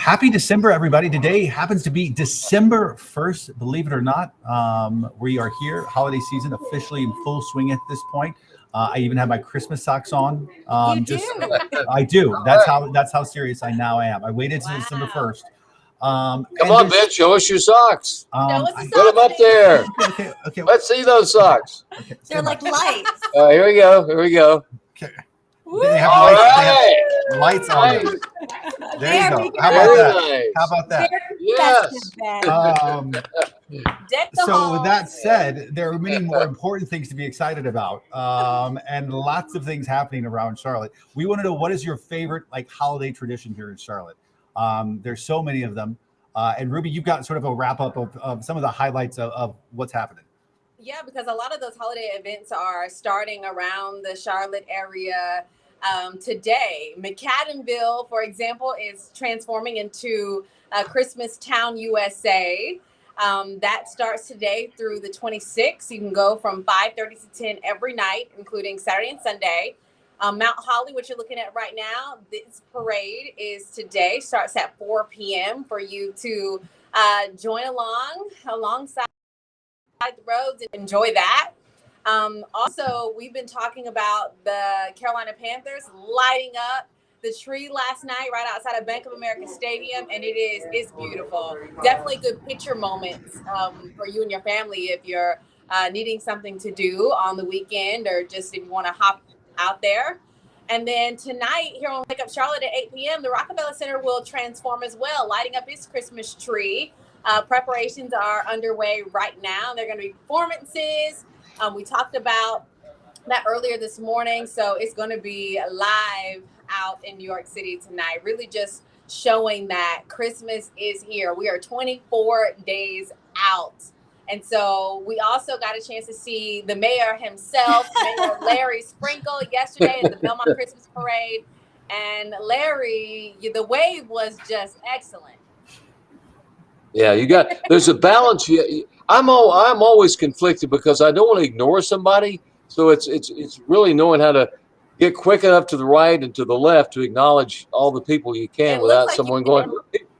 Happy December, everybody. Today happens to be December 1st, believe it or not. We are here, holiday season officially in full swing at this point. I even have my Christmas socks on. You do? I do. That's how serious I now am. I waited till December 1st. Come on, Ben, show us your socks. Put them up there. Okay. Let's see those socks. Okay. They're like lights. Here we go. Okay. They have lights on them. There you go. How about that? Yes. So with that said, there are many more important things to be excited about, and lots of things happening around Charlotte. We want to know, what is your favorite holiday tradition here in Charlotte? There's so many of them. And Ruby, you've got sort of a wrap up of some of the highlights of what's happening. Yeah, because a lot of those holiday events are starting around the Charlotte area. Today, McAdenville, for example, is transforming into Christmas Town, USA. That starts today through the 26th. You can go from 5:30 to 10 every night, including Saturday and Sunday. Mount Holly, what you're looking at right now, this parade is today, starts at 4 p.m. for you to join alongside the roads and enjoy that. Also, we've been talking about the Carolina Panthers lighting up the tree last night right outside of Bank of America Stadium, and it's beautiful. Definitely good picture moments for you and your family if you're needing something to do on the weekend, or just if you want to hop out there. And then tonight here on Wake Up Charlotte at 8 p.m., the Rockefeller Center will transform as well, lighting up its Christmas tree. Preparations are underway right now. There are going to be performances. We talked about that earlier this morning. So it's going to be live out in New York City tonight, really just showing that Christmas is here. We are 24 days out. And so we also got a chance to see the mayor himself, Mayor Larry Sprinkle, yesterday at the Belmont Christmas Parade. And Larry, the wave was just excellent. Yeah, there's a balance. I'm always conflicted because I don't want to ignore somebody. So it's really knowing how to get quick enough to the right and to the left to acknowledge all the people you can without someone going.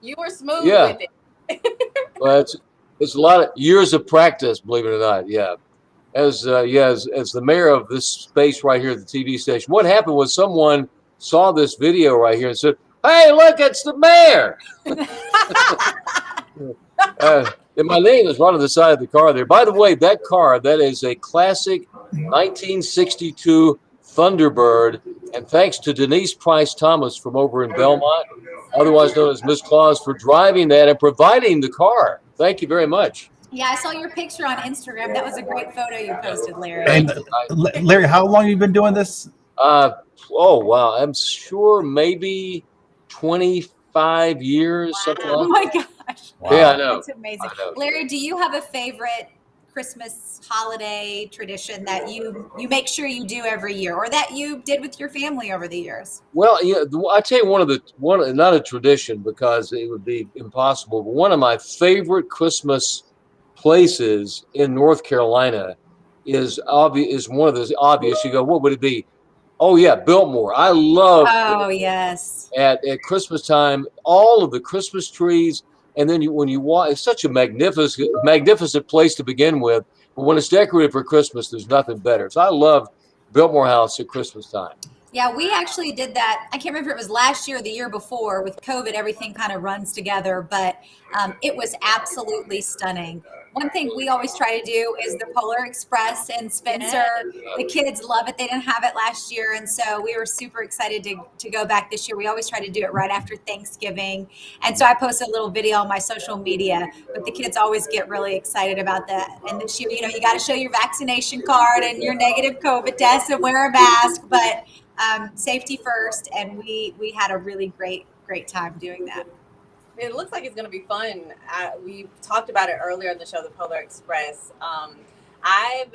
You were smooth with it. Well, it's a lot of years of practice, believe it or not. Yeah. As the mayor of this space right here at the TV station, what happened was someone saw this video right here and said, "Hey, look, it's the mayor." And my name is right on the side of the car there. By the way, that is a classic 1962 Thunderbird. And thanks to Denise Price Thomas from over in Belmont, otherwise known as Miss Claus, for driving that and providing the car. Thank you very much. Yeah, I saw your picture on Instagram. That was a great photo you posted, Larry. And Larry, how long have you been doing this? Oh, wow. I'm sure maybe 25 years, something like that. Oh, my gosh. Wow. Yeah, I know. That's amazing. Larry, do you have a favorite Christmas holiday tradition that you make sure you do every year, or that you did with your family over the years? Well, yeah, I tell you, not a tradition because it would be impossible, but one of my favorite Christmas places in North Carolina is one of those obvious. You go, what would it be? Oh yeah, Biltmore. I love. Oh yes. At Christmas time, all of the Christmas trees, and then when you walk, it's such a magnificent place to begin with. But when it's decorated for Christmas, there's nothing better. So I love Biltmore House at Christmas time. Yeah, we actually did that. I can't remember if it was last year or the year before. With COVID, everything kind of runs together, but it was absolutely stunning. One thing we always try to do is the Polar Express in Spencer. The kids love it. They didn't have it last year, and so we were super excited to go back this year. We always try to do it right after Thanksgiving, and so I posted a little video on my social media, but the kids always get really excited about that. And this year, you got to show your vaccination card and your negative COVID test and wear a mask, but safety first, and we had a really great time doing that. It looks like it's going to be fun. We talked about it earlier on the show, the Polar Express. I've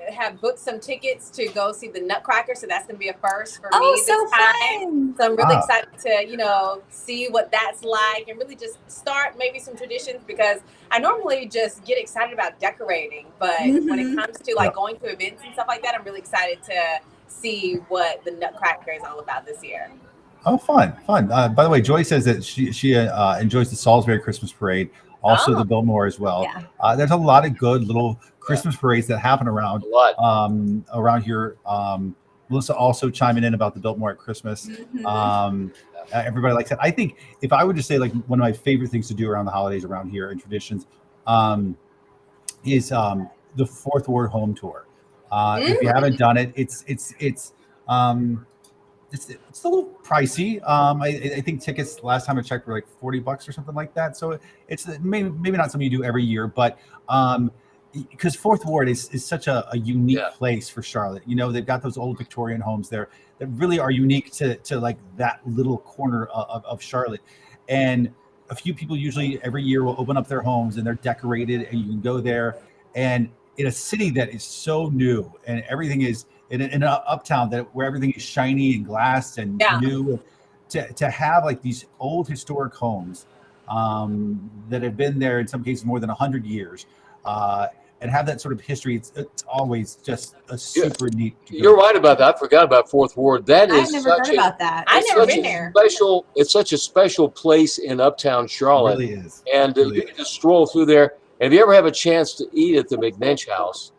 have booked some tickets to go see the Nutcracker, so that's going to be a first for me this time. Fun. So I'm really excited to, see what that's like and really just start maybe some traditions, because I normally just get excited about decorating, but when it comes to going to events and stuff like that, I'm really excited to see what the Nutcracker is all about this year. Oh, fun, fun. By the way, Joy says that she enjoys the Salisbury Christmas Parade, also Oh, the Biltmore as well. Yeah. There's a lot of good little Christmas parades that happen A lot. around here. Melissa also chiming in about the Biltmore at Christmas. Mhm. Everybody likes it. I think if I would just say like one of my favorite things to do around the holidays around here and traditions um, is the Fourth Ward Home Tour. If you haven't done it, um, it's a little pricey. I think tickets last time I checked were like $40 or something like that. So it's maybe not something you do every year, but because Fourth Ward is such a unique place for Charlotte. You know, they've got those old Victorian homes there that really are unique to like that little corner of Charlotte. And a few people usually every year will open up their homes and they're decorated and you can go there. And in a city that is so new and everything is in Uptown where everything is shiny and glass and new, to have like these old historic homes that have been there in some cases more than 100 years and have that sort of history. It's always just a super neat. You're right about that. I forgot about Fourth Ward. That is I've never heard about that. I've never been there. It's such a special place in Uptown Charlotte. It really is. And Really you can just stroll through there. And if you ever have a chance to eat at the McNinch House,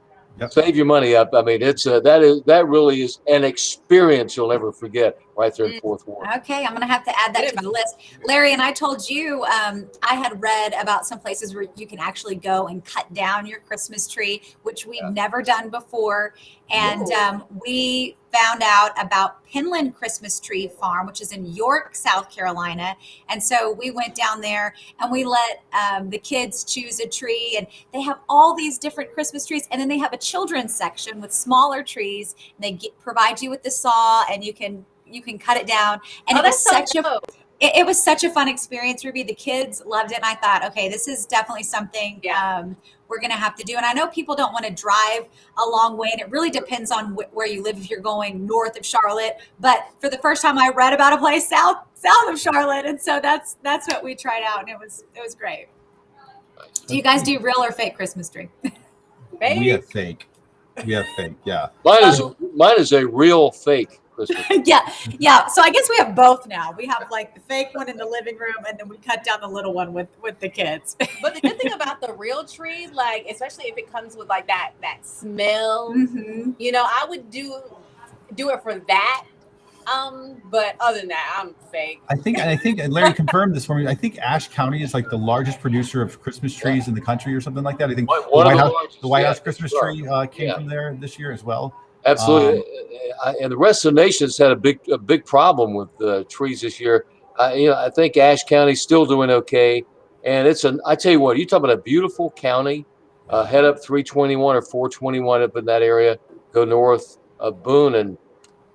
save your money up. I mean, that really is an experience you'll never forget right there in Fourth Ward. Okay, I'm going to have to add that to the list. Larry, and I told you I had read about some places where you can actually go and cut down your Christmas tree, which we've never done before. And we found out about Pinland Christmas Tree Farm, which is in York, South Carolina. And so we went down there and we let the kids choose a tree, and they have all these different Christmas trees. And then they have a children's section with smaller trees. And they provide you with the saw, and you can cut it down. And it was such a fun experience, Ruby. The kids loved it. And I thought, okay, this is definitely something we're going to have to do. And I know people don't want to drive a long way, and it really depends on where you live if you're going north of Charlotte. But for the first time, I read about a place south of Charlotte. And so that's what we tried out. And it was great. Do you guys do real or fake Christmas tree? We have fake. Yeah. Mine is a real fake Christmas. Yeah. So I guess we have both now. We have like the fake one in the living room, and then we cut down the little one with the kids. But the good thing about the real tree, like especially if it comes with like that smell, you know, I would do it for that. But other than that, I'm fake. I think and Larry confirmed this for me. I think Ashe County is like the largest producer of Christmas trees in the country or something like that. I think the White House Christmas tree came from there this year as well. Absolutely. And the rest of the nation's had a big problem with trees this year. I think Ashe County's still doing okay. And I tell you what, you talk about a beautiful county, head up 321 or 421 up in that area, go north of Boone, and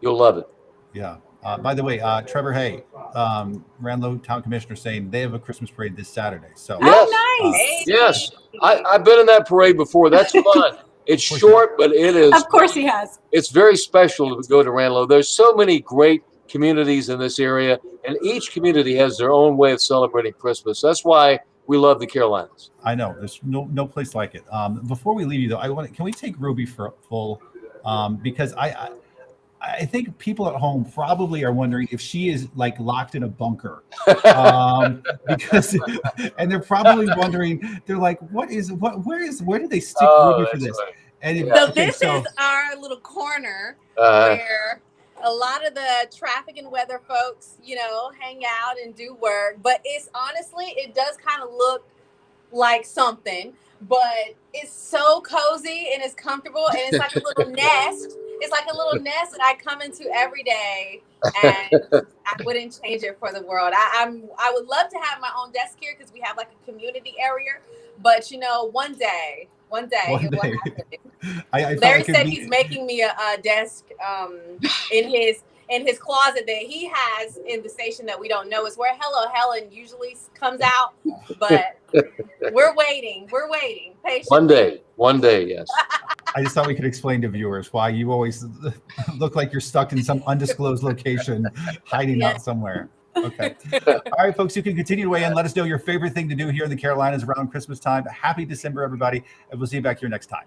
you'll love it. Yeah. By the way, Trevor Hay, Randlow Town Commissioner, saying they have a Christmas parade this Saturday. So nice. Yes, I've been in that parade before. That's fun. It's short, but it is. Of course he has. It's very special to go to Randlow. There's so many great communities in this area, and each community has their own way of celebrating Christmas. That's why we love the Carolinas. I know there's no place like it. Before we leave you though, can we take Ruby for full? Because I think people at home probably are wondering if she is like locked in a bunker, because, and they're probably wondering, they're like, where did they stick Ruby for this? Right. And So this is our little corner where a lot of the traffic and weather folks, you know, hang out and do work. But it's honestly, it does kind of look like something, but it's so cozy and it's comfortable and it's like a little nest. It's like a little nest that I come into every day, and I wouldn't change it for the world. I would love to have my own desk here because we have like a community area, but you know, one day it will happen. Larry said he's making me a desk in his closet that he has in the station that we don't know is where Hello Helen usually comes out, but we're waiting patiently. One day, yes. I just thought we could explain to viewers why you always look like you're stuck in some undisclosed location, hiding out somewhere. Okay. All right, folks, you can continue to weigh in. Let us know your favorite thing to do here in the Carolinas around Christmas time. Happy December, everybody. And we'll see you back here next time.